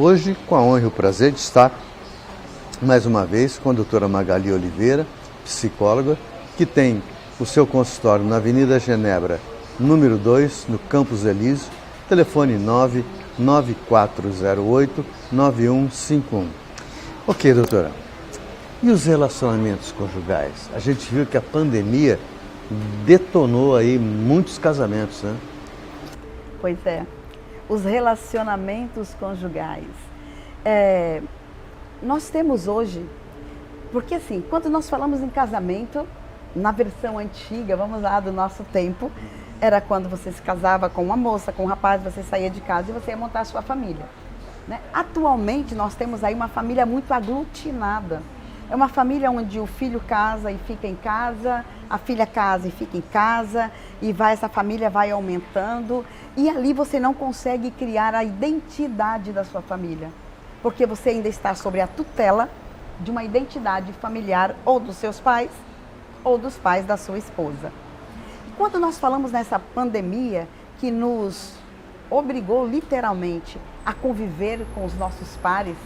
Hoje, com a honra e o prazer de estar, mais uma vez, com a doutora Magali Oliveira, psicóloga, que tem o seu consultório na Avenida Genebra, número 2, no Campos Elísio, telefone 99408-9151. Ok, doutora. E os relacionamentos conjugais? A gente viu que a pandemia detonou aí muitos casamentos, né? Pois é. Os relacionamentos conjugais. Nós temos hoje, porque assim, quando nós falamos em casamento, na versão antiga, vamos lá, do nosso tempo, era quando você se casava com uma moça, com um rapaz, você saía de casa e você ia montar a sua família, né? Atualmente nós temos aí uma família muito aglutinada. É uma família onde o filho casa e fica em casa, a filha casa e fica em casa, e essa família vai aumentando, e ali você não consegue criar a identidade da sua família, porque você ainda está sob a tutela de uma identidade familiar ou dos seus pais ou dos pais da sua esposa. E quando nós falamos nessa pandemia que nos obrigou literalmente a conviver com os nossos pares,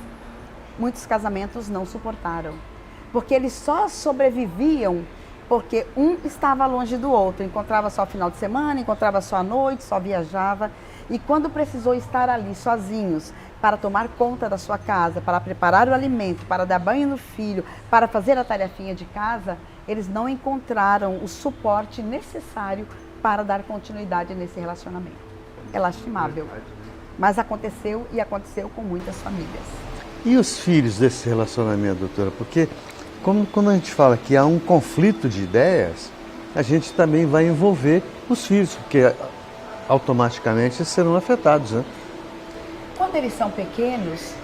muitos casamentos não suportaram, porque eles só sobreviviam porque um estava longe do outro, encontrava só final de semana, encontrava só à noite, só viajava, e quando precisou estar ali sozinhos para tomar conta da sua casa, para preparar o alimento, para dar banho no filho, para fazer a tarefinha de casa, eles não encontraram o suporte necessário para dar continuidade nesse relacionamento. É lastimável, mas aconteceu e aconteceu com muitas famílias. E os filhos desse relacionamento, doutora? Porque quando a gente fala que há um conflito de ideias, a gente também vai envolver os filhos, porque automaticamente serão afetados, né? Quando eles são pequenos,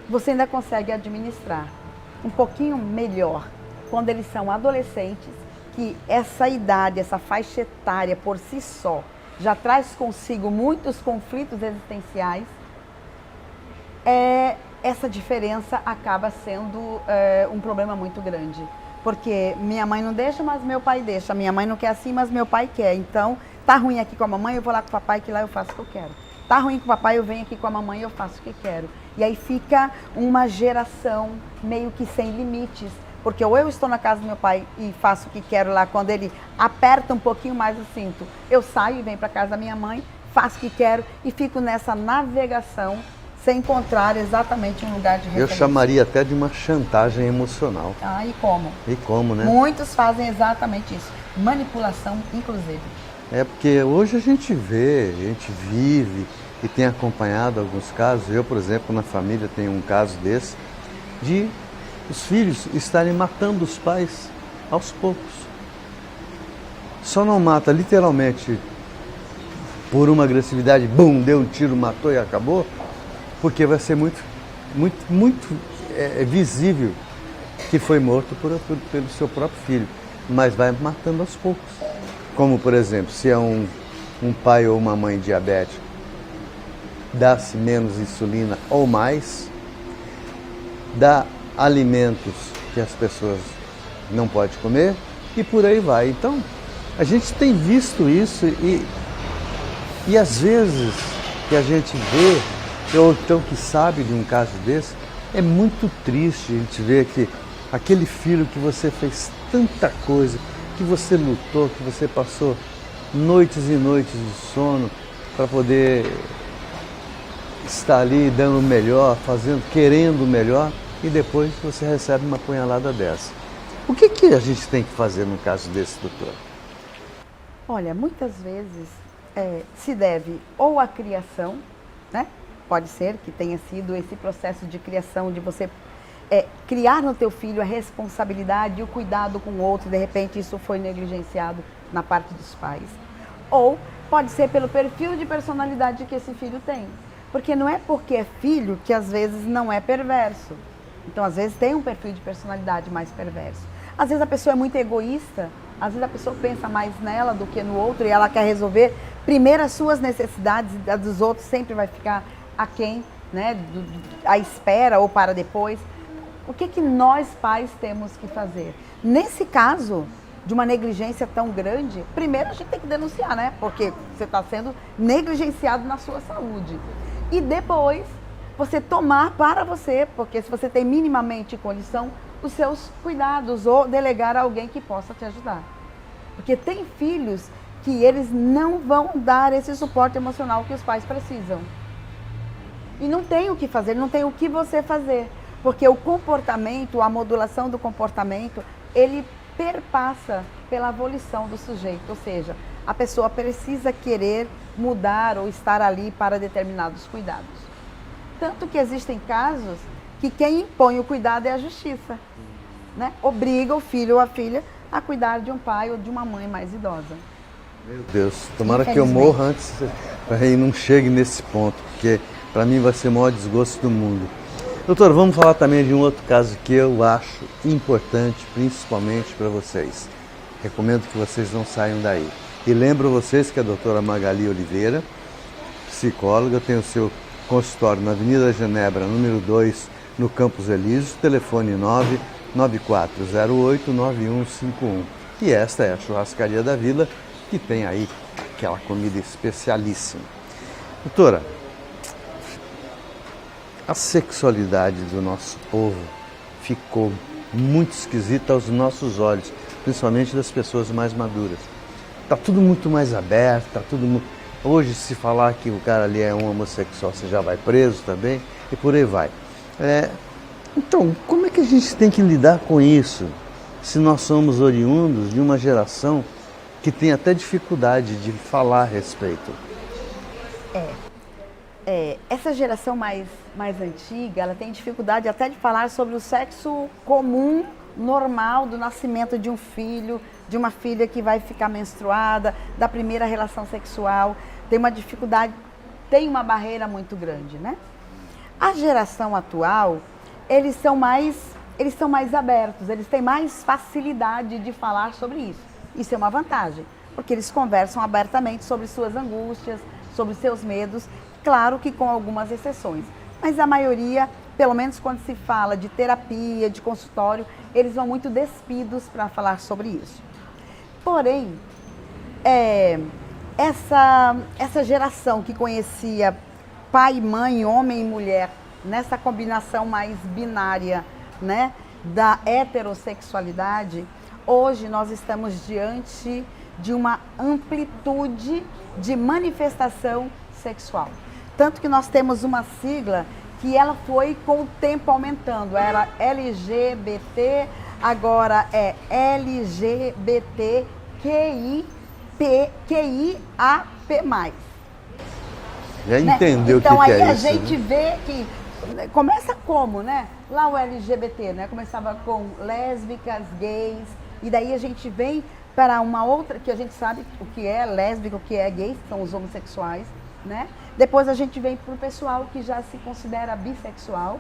você ainda consegue administrar um pouquinho melhor. Quando eles são adolescentes, que essa idade, essa faixa etária por si só, já traz consigo muitos conflitos existenciais, essa diferença acaba sendo um problema muito grande. Porque minha mãe não deixa, mas meu pai deixa. Minha mãe não quer assim, mas meu pai quer. Então, tá ruim aqui com a mamãe, eu vou lá com o papai, que lá eu faço o que eu quero. Tá ruim com o papai, eu venho aqui com a mamãe e eu faço o que quero. E aí fica uma geração meio que sem limites. Porque ou eu estou na casa do meu pai e faço o que quero lá, quando ele aperta um pouquinho mais o cinto, eu saio e venho para casa da minha mãe, faço o que quero e fico nessa navegação sem encontrar exatamente um lugar de referência. Eu chamaria até de uma chantagem emocional. Ah, e como? E como, né? Muitos fazem exatamente isso. Manipulação, inclusive. Porque hoje a gente vive e tem acompanhado alguns casos. Eu, por exemplo, na família tenho um caso desse, de os filhos estarem matando os pais aos poucos. Só não mata literalmente por uma agressividade, bum, deu um tiro, matou e acabou, porque vai ser muito visível que foi morto pelo seu próprio filho, mas vai matando aos poucos. Como, por exemplo, se é um pai ou uma mãe diabético, dá-se menos insulina ou mais, dá alimentos que as pessoas não podem comer e por aí vai. Então, a gente tem visto isso e às vezes que a gente vê, ou então que sabe de um caso desse, é muito triste a gente ver que aquele filho que você fez tanta coisa, que você lutou, que você passou noites e noites de sono para poder estar ali dando o melhor, querendo o melhor, e depois você recebe uma punhalada dessa. O que a gente tem que fazer num caso desse, doutor? Olha, muitas vezes se deve ou à criação, né? Pode ser que tenha sido esse processo de criação, de você criar no teu filho a responsabilidade e o cuidado com o outro, de repente isso foi negligenciado na parte dos pais. Ou pode ser pelo perfil de personalidade que esse filho tem. Porque não é porque é filho que às vezes não é perverso. Então, às vezes tem um perfil de personalidade mais perverso. Às vezes a pessoa é muito egoísta, às vezes a pessoa pensa mais nela do que no outro e ela quer resolver primeiro as suas necessidades e a dos outros sempre vai ficar aquém, né, à espera ou para depois. O que nós pais temos que fazer? Nesse caso de uma negligência tão grande, primeiro a gente tem que denunciar, né? Porque você está sendo negligenciado na sua saúde. E depois você tomar para você, porque se você tem minimamente condição, os seus cuidados ou delegar a alguém que possa te ajudar. Porque tem filhos que eles não vão dar esse suporte emocional que os pais precisam. E não tem o que fazer, não tem o que você fazer. Porque o comportamento, a modulação do comportamento, ele perpassa pela volição do sujeito. Ou seja, a pessoa precisa querer mudar ou estar ali para determinados cuidados. Tanto que existem casos que quem impõe o cuidado é a justiça, né? Obriga o filho ou a filha a cuidar de um pai ou de uma mãe mais idosa. Meu Deus, tomara que eu morra antes para que não chegue nesse ponto, porque para mim vai ser o maior desgosto do mundo. Doutor, vamos falar também de um outro caso que eu acho importante, principalmente para vocês. Recomendo que vocês não saiam daí. E lembro vocês que a doutora Magali Oliveira, psicóloga, tem o seu consultório na Avenida Genebra, número 2, no Campos Elíseos, telefone 99408-9151. E esta é a Churrascaria da Vila, que tem aí aquela comida especialíssima. Doutora, a sexualidade do nosso povo ficou muito esquisita aos nossos olhos, principalmente das pessoas mais maduras. Está tudo muito mais aberto, está tudo muito... Hoje, se falar que o cara ali é um homossexual, você já vai preso também, e por aí vai. Então, como é que a gente tem que lidar com isso, se nós somos oriundos de uma geração que tem até dificuldade de falar a respeito? Essa geração mais antiga, ela tem dificuldade até de falar sobre o sexo comum, normal, do nascimento de um filho, de uma filha que vai ficar menstruada, da primeira relação sexual. Tem uma dificuldade, tem uma barreira muito grande, né? A geração atual, eles são mais abertos, eles têm mais facilidade de falar sobre isso. Isso é uma vantagem, porque eles conversam abertamente sobre suas angústias, sobre seus medos, claro que com algumas exceções. Mas a maioria, pelo menos quando se fala de terapia, de consultório, eles vão muito despidos para falar sobre isso. Porém, essa geração que conhecia pai e mãe, homem e mulher, nessa combinação mais binária, né, da heterossexualidade, hoje nós estamos diante de uma amplitude de manifestação sexual. Tanto que nós temos uma sigla que ela foi com o tempo aumentando. Era LGBT, agora é LGBTQIAP+. Já entendeu então, o que é isso? Então aí a gente vê que começa como, né? Lá o LGBT, né? Começava com lésbicas, gays, e daí a gente vem para uma outra, que a gente sabe o que é lésbica, o que é gay, que são os homossexuais, né? Depois a gente vem para o pessoal que já se considera bissexual,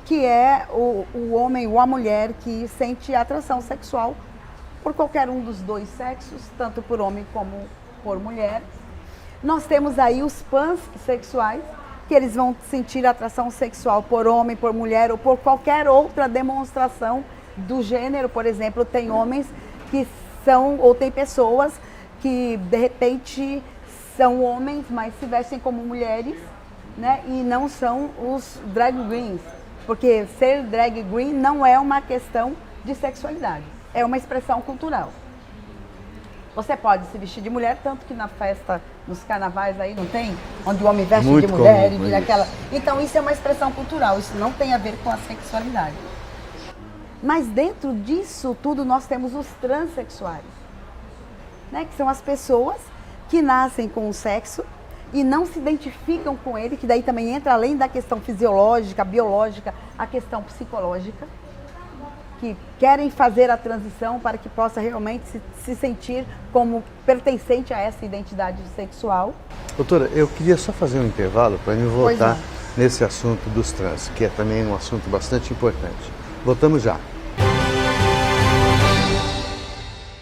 que é o homem ou a mulher que sente atração sexual por qualquer um dos dois sexos, tanto por homem como por mulher. Nós temos aí os pansexuais, que eles vão sentir atração sexual por homem, por mulher ou por qualquer outra demonstração do gênero. Por exemplo, tem homens que são, ou tem pessoas que de repente são homens, mas se vestem como mulheres, né? E não são os drag queens, porque ser drag queen não é uma questão de sexualidade, é uma expressão cultural. Você pode se vestir de mulher, tanto que na festa, nos carnavais aí, não tem? Onde o homem veste muito de mulher comum, e vira aquela... Então isso é uma expressão cultural, isso não tem a ver com a sexualidade. Mas dentro disso tudo nós temos os transexuais, né? Que são as pessoas que nascem com o sexo e não se identificam com ele, que daí também entra além da questão fisiológica, biológica, a questão psicológica, que querem fazer a transição para que possa realmente se sentir como pertencente a essa identidade sexual. Doutora, eu queria só fazer um intervalo para me voltar nesse assunto dos trans, que é também um assunto bastante importante. Voltamos já.